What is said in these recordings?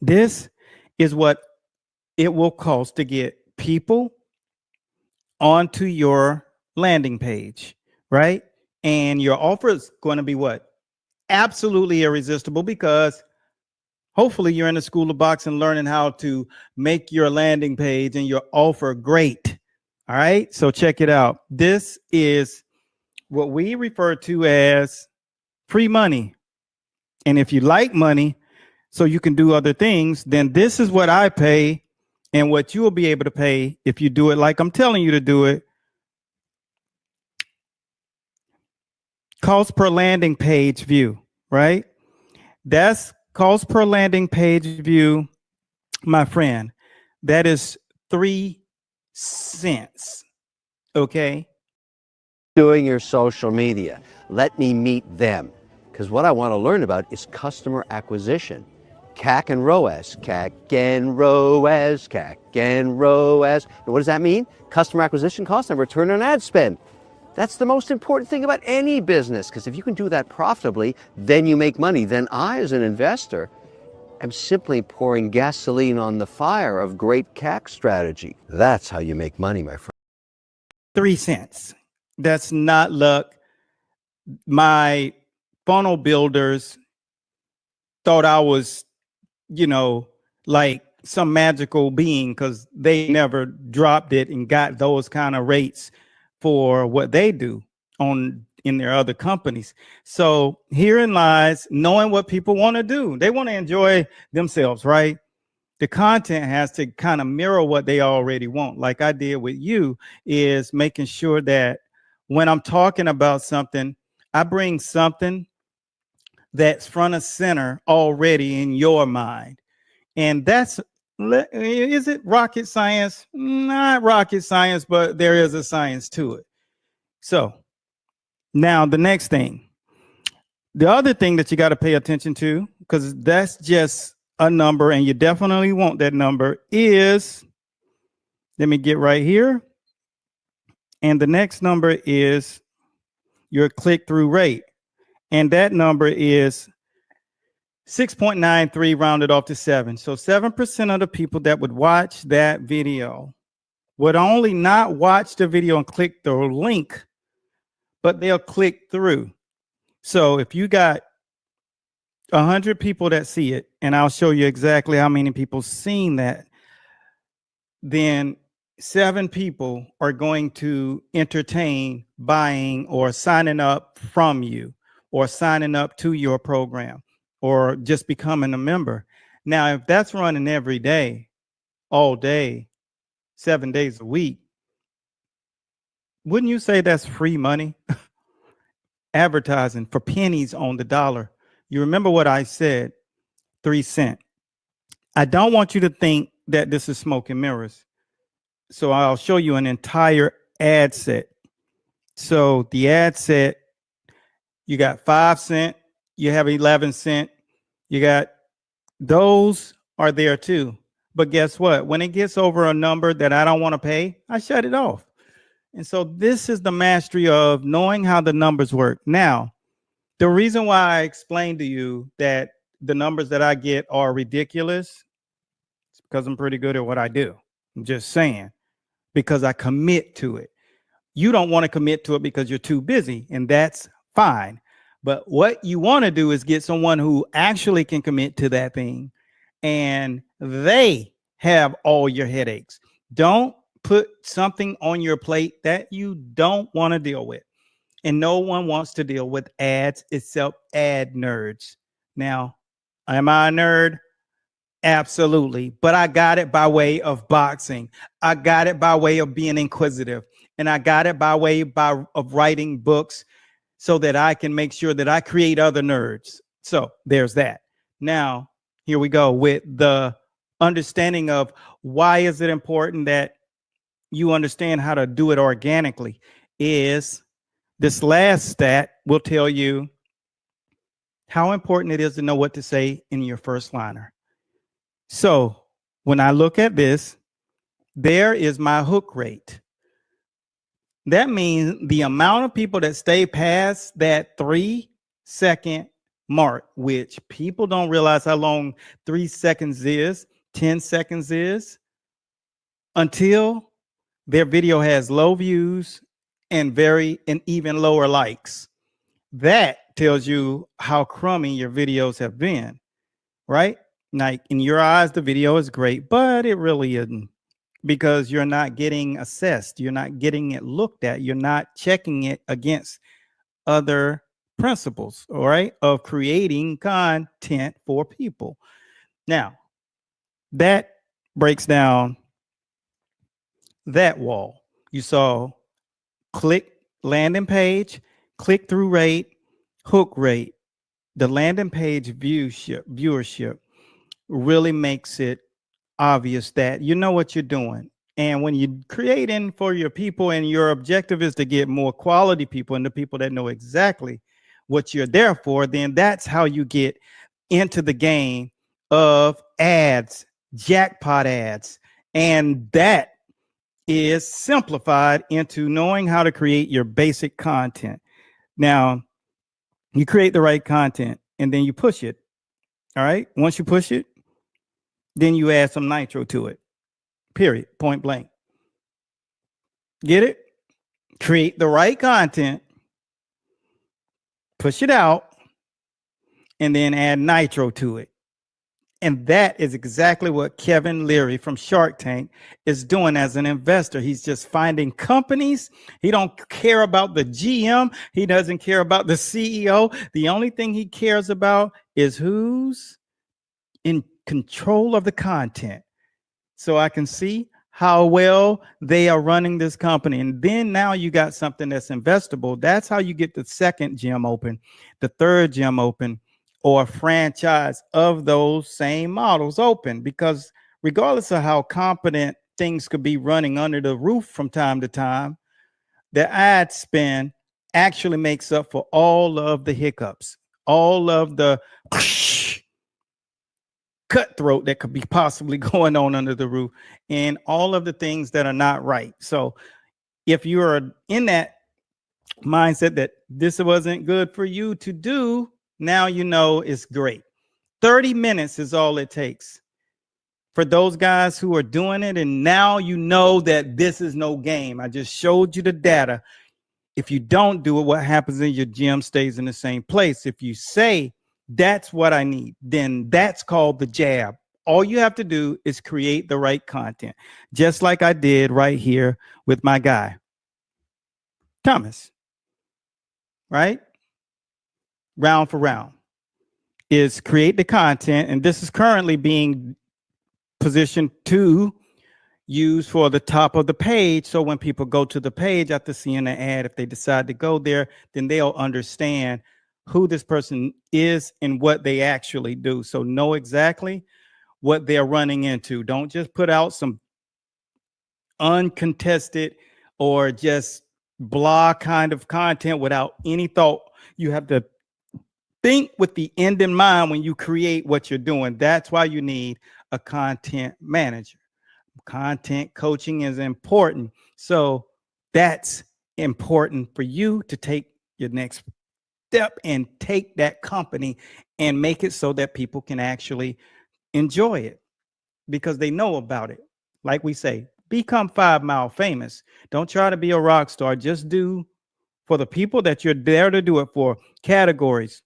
This is what it will cost to get people onto your landing page, right? And your offer is going to be what? Absolutely irresistible, because hopefully you're in the school of boxing learning how to make your landing page and your offer great. All right. So check it out. This is what we refer to as free money. And if you like money, so you can do other things, then this is what I pay and what you will be able to pay if you do it like I'm telling you to do it. Cost per landing page view, right? That's cost per landing page view, my friend. That is 3 cents. Okay. Doing your social media. Let me meet them. Because what I want to learn about is customer acquisition. CAC and ROAS. CAC and ROAS. CAC and ROAS. And what does that mean? Customer acquisition cost and return on ad spend. That's the most important thing about any business, because if you can do that profitably, then you make money. Then I, as an investor, am simply pouring gasoline on the fire of great CAC strategy. That's how you make money, my friend. 3 cents. That's not luck. My funnel builders thought I was, like some magical being, because they never dropped it and got those kind of rates for what they do in their other companies. So herein lies knowing what people want to do. They want to enjoy themselves, right? The content has to kind of mirror what they already want. Like I did with you, is making sure that when I'm talking about something, I bring something that's front and center already in your mind. And that's, is it rocket science? Not rocket science, but there is a science to it. So now the next thing, the other thing that you got to pay attention to, because that's just a number and you definitely want that number, is, let me get right here. And the next number is your click-through rate. And that number is 6.93 rounded off to 7. So 7% of the people that would watch that video would only not watch the video and click the link, but they'll click through. So if you got 100 people that see it, and I'll show you exactly how many people seen that, then 7 people are going to entertain buying or signing up from you or signing up to your program or just becoming a member. Now, if that's running every day, all day, 7 days a week, wouldn't you say that's free money? Advertising for pennies on the dollar. You remember what I said, 3 cents. I don't want you to think that this is smoke and mirrors. So I'll show you an entire ad set. So the ad set, you got 5 cents, you have 11 cents, you got, those are there too. But guess what? When it gets over a number that I don't want to pay, I shut it off. And so this is the mastery of knowing how the numbers work. Now, the reason why I explained to you that the numbers that I get are ridiculous is because I'm pretty good at what I do. I'm just saying, because I commit to it. You don't want to commit to it because you're too busy, and that's fine. But what you want to do is get someone who actually can commit to that thing, and they have all your headaches. Don't put something on your plate that you don't want to deal with. And no one wants to deal with ads except ad nerds. Now, am I a nerd? Absolutely. But I got it by way of boxing. I got it by way of being inquisitive. And I got it by way of writing books so that I can make sure that I create other nerds. So there's that. Now, here we go with the understanding of why is it important that you understand how to do it organically. Is this last stat will tell you how important it is to know what to say in your first liner. So when I look at this, there is my hook rate. That means the amount of people that stay past that 3-second mark, which people don't realize how long 3 seconds is, 10 seconds is, until their video has low views and even lower likes. That tells you how crummy your videos have been, right? Like in your eyes, the video is great, but it really isn't, because you're not getting assessed. You're not getting it looked at. You're not checking it against other principles, all right, of creating content for people. Now, that breaks down that wall. You saw click landing page, click through rate, hook rate. The landing page viewership really makes it obvious that you know what you're doing. And when you're creating for your people and your objective is to get more quality people and the people that know exactly what you're there for, then that's how you get into the game of ads, jackpot ads. And that is simplified into knowing how to create your basic content. Now, you create the right content and then you push it. All right. Once you push it, then you add some nitro to it. Period. Point blank. Get it? Create the right content, push it out, and then add nitro to it. And that is exactly what Kevin Leary from Shark Tank is doing as an investor. He's just finding companies. He don't care about the GM. He doesn't care about the CEO. The only thing he cares about is who's in control of the content. So I can see how well they are running this company. And then now you got something that's investable. That's how you get the second gym open, the third gym open, or a franchise of those same models open. Because regardless of how competent things could be running under the roof from time to time, the ad spend actually makes up for all of the hiccups, all of the cutthroat that could be possibly going on under the roof, and all of the things that are not right. So if you're in that mindset that this wasn't good for you to do, now you know it's great. 30 minutes is all it takes for those guys who are doing it. And now you know that this is no game. I just showed you the data. If you don't do it, what happens in your gym stays in the same place. If you say, that's what I need, then that's called the jab. All you have to do is create the right content, just like I did right here with my guy, Thomas, right? Round for round is create the content. And this is currently being positioned to use for the top of the page. So when people go to the page after seeing the ad, if they decide to go there, then they'll understand who this person is and what they actually do. So know exactly what they're running into. Don't just put out some uncontested or just blah kind of content without any thought. You have to think with the end in mind when you create what you're doing. That's why you need a content manager. Content coaching is important. So that's important for you to take your next step and take that company and make it so that people can actually enjoy it because they know about it. Like we say, become 5 Mile famous. Don't try to be a rock star. Just do for the people that you're there to do it for. Categories.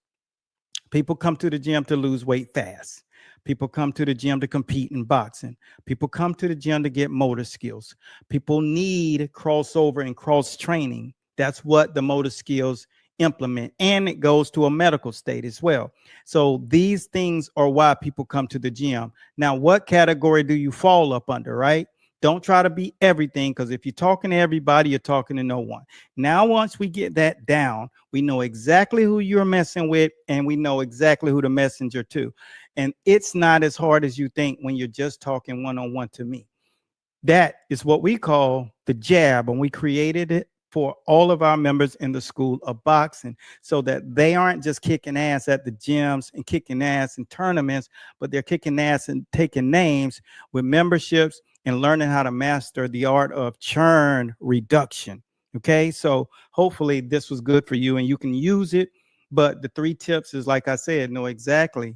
People come to the gym to lose weight fast. People come to the gym to compete in boxing. People come to the gym to get motor skills. People need crossover and cross training. That's what the motor skills implement, and it goes to a medical state as well. So these things are why people come to the gym. Now, what category do you fall up under, right? Don't try to be everything, because if you're talking to everybody, you're talking to no one. Now, once we get that down, we know exactly who you're messing with, and we know exactly who the messenger to. And it's not as hard as you think when you're just talking one-on-one to me. That is what we call the jab, and we created it for all of our members in the School of Boxing so that they aren't just kicking ass at the gyms and kicking ass in tournaments, but they're kicking ass and taking names with memberships and learning how to master the art of churn reduction. Okay, so hopefully this was good for you and you can use it But the 3 tips is, like I said, know exactly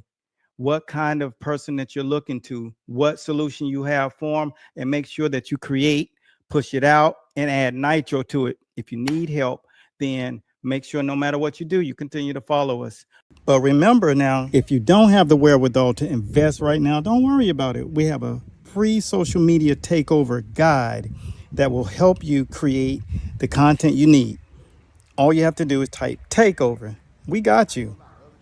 what kind of person that you're looking to, what solution you have for them, and make sure that you create, push it out, and add nitro to it. If you need help, then make sure no matter what you do, you continue to follow us. But remember now, if you don't have the wherewithal to invest right now, don't worry about it. We have a free social media takeover guide that will help you create the content you need. All you have to do is type takeover. We got you.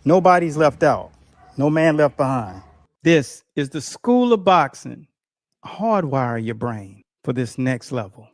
Nobody's left out. No man left behind. This is the School of Boxing. Hardwire your brain for this next level.